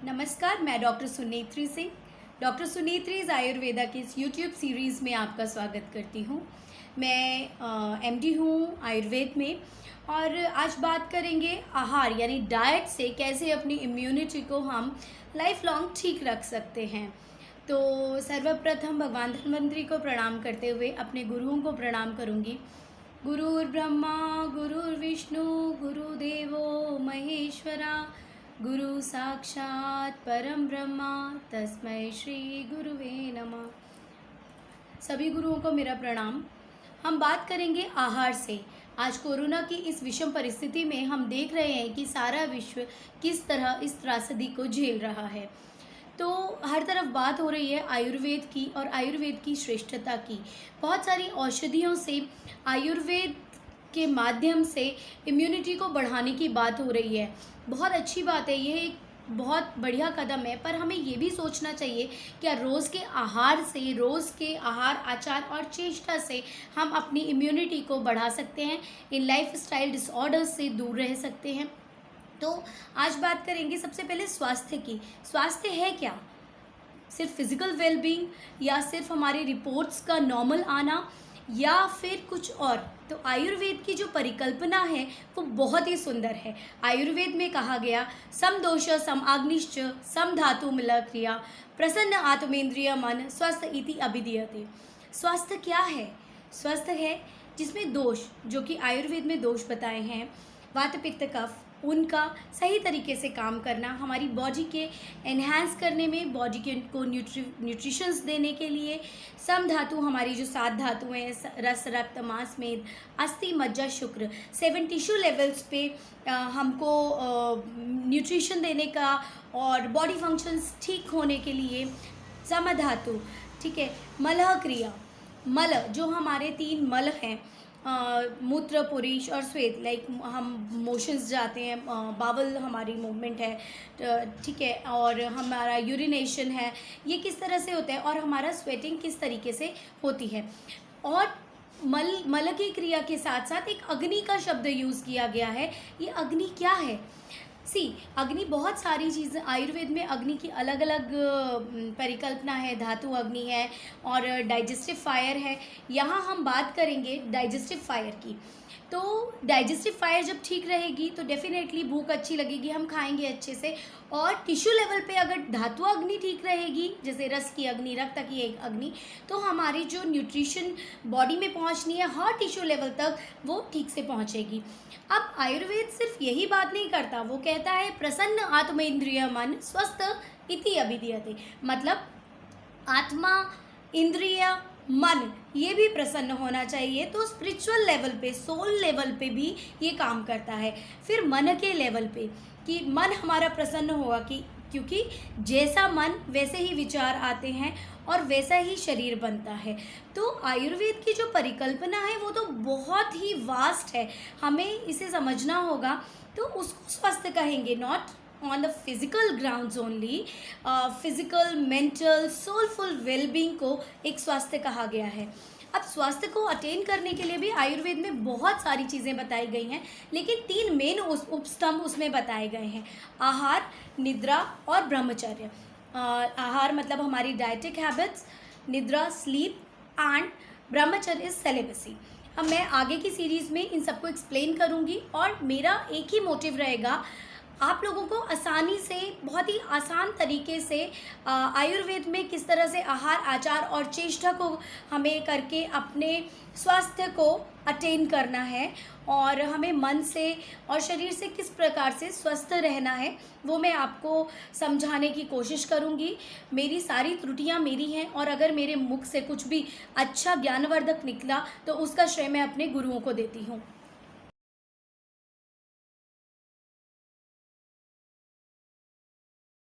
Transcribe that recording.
नमस्कार, मैं doctor सुनेत्री Singh. Doctor सुनेत्रीज़ Ayurveda की इस यूट्यूब सीरीज़ में आपका स्वागत करती हूँ। मैं एमडी हूँ आयुर्वेद में और आज बात करेंगे आहार यानी डाइट से कैसे अपनी इम्यूनिटी को हम लाइफ लॉन्ग ठीक रख सकते हैं। तो सर्वप्रथम भगवान धन्वंतरि को प्रणाम करते हुए अपने गुरुओं को प्रणाम करूँगी। गुरुर्ब्रह्मा गुरुर्विष्णु गुरुदेवो महेश्वरा गुरु साक्षात परम ब्रह्मा तस्मै श्री गुरुवे नमः। सभी गुरुओं को मेरा प्रणाम। हम बात करेंगे आहार से। आज कोरोना की इस विषम परिस्थिति में हम देख रहे हैं कि सारा विश्व किस तरह इस त्रासदी को झेल रहा है। तो हर तरफ बात हो रही है आयुर्वेद की और आयुर्वेद की श्रेष्ठता की। बहुत सारी औषधियों से आयुर्वेद के माध्यम से इम्यूनिटी को बढ़ाने की बात हो रही है। बहुत अच्छी बात है, यह एक बहुत बढ़िया कदम है, पर हमें ये भी सोचना चाहिए क्या रोज़ के आहार से, रोज़ के आहार आचार और चेष्टा से हम अपनी इम्यूनिटी को बढ़ा सकते हैं, इन लाइफ स्टाइल डिसऑर्डर्स से दूर रह सकते हैं। तो आज बात करेंगे सबसे पहले स्वास्थ्य की। स्वास्थ्य है क्या? सिर्फ फिजिकल वेलबींग या सिर्फ हमारी रिपोर्ट्स का नॉर्मल आना या फिर कुछ और? तो आयुर्वेद की जो परिकल्पना है वो बहुत ही सुंदर है। आयुर्वेद में कहा गया सम दोष सम आग्निश्च सम धातु मिल क्रिया प्रसन्न आत्मेंद्रिय मन स्वस्थ इति अभिधीयते। स्वास्थ्य क्या है? स्वस्थ है जिसमें दोष, जो कि आयुर्वेद में दोष बताए हैं, वात पित्त कफ, उनका सही तरीके से काम करना, हमारी बॉडी के एनहांस करने में, बॉडी के को न्यूट्रिशंस देने के लिए, सम धातु, हमारी जो 7 धातु हैं, रस रक्त मांस मेद अस्थि मज्जा शुक्र, 7 टिश्यू लेवल्स पे हमको न्यूट्रिशन देने का और बॉडी फंक्शंस ठीक होने के लिए सम धातु, ठीक है। मलह क्रिया, मल जो हमारे 3 मल हैं, मूत्र पुरीश और श्वेत, लाइक हम मोशंस जाते हैं, बावल हमारी मूवमेंट है, ठीक है, और हमारा यूरिनेशन है, ये किस तरह से होता है और हमारा स्वेटिंग किस तरीके से होती है। और मल की क्रिया के साथ साथ एक अग्नि का शब्द यूज़ किया गया है। ये अग्नि क्या है? अग्नि बहुत सारी चीज़ें, आयुर्वेद में अग्नि की अलग अलग परिकल्पना है। धातु अग्नि है और डाइजेस्टिव फायर है। यहाँ हम बात करेंगे डाइजेस्टिव फायर की। तो डाइजेस्टिव फायर जब ठीक रहेगी तो डेफिनेटली भूख अच्छी लगेगी, हम खाएंगे अच्छे से। और टिश्यू लेवल पे अगर धातु अग्नि ठीक रहेगी, जैसे रस की अग्नि, रक्त की एक अग्नि, तो हमारी जो न्यूट्रिशन बॉडी में पहुंचनी है हर टिश्यू लेवल तक, वो ठीक से पहुंचेगी। अब आयुर्वेद सिर्फ यही बात नहीं करता, वो कहता है प्रसन्न आत्मेंद्रिय मन स्वस्थ इति अभिधीयते। मतलब आत्मा, इंद्रिय, मन, ये भी प्रसन्न होना चाहिए। तो स्पिरिचुअल लेवल पे, सोल लेवल पे भी ये काम करता है। फिर मन के लेवल पे कि मन हमारा प्रसन्न होगा, कि क्योंकि जैसा मन वैसे ही विचार आते हैं और वैसा ही शरीर बनता है। तो आयुर्वेद की जो परिकल्पना है वो तो बहुत ही वास्ट है, हमें इसे समझना होगा। तो उसको स्वस्थ कहेंगे, not on the physical grounds only, physical, mental, soulful well-being को एक स्वास्थ्य कहा गया है। अब स्वास्थ्य को अटेन करने के लिए भी आयुर्वेद में बहुत सारी चीज़ें बताई गई हैं, लेकिन 3 मेन उपस्तंभ उसमें बताए गए हैं: आहार, निद्रा और ब्रह्मचर्य। आहार मतलब हमारी डाइटिक हैबिट्स, निद्रा स्लीप एंड ब्रह्मचर्य इज सेलिबेसी। अब मैं आगे की सीरीज़ में इन सबको एक्सप्लेन करूँगी और मेरा एक ही मोटिव रहेगा, आप लोगों को आसानी से, बहुत ही आसान तरीके से आयुर्वेद में किस तरह से आहार आचार और चेष्टा को हमें करके अपने स्वास्थ्य को अटेन करना है और हमें मन से और शरीर से किस प्रकार से स्वस्थ रहना है, वो मैं आपको समझाने की कोशिश करूँगी। मेरी सारी त्रुटियाँ मेरी हैं और अगर मेरे मुख से कुछ भी अच्छा ज्ञानवर्धक निकला तो उसका श्रेय मैं अपने गुरुओं को देती हूँ।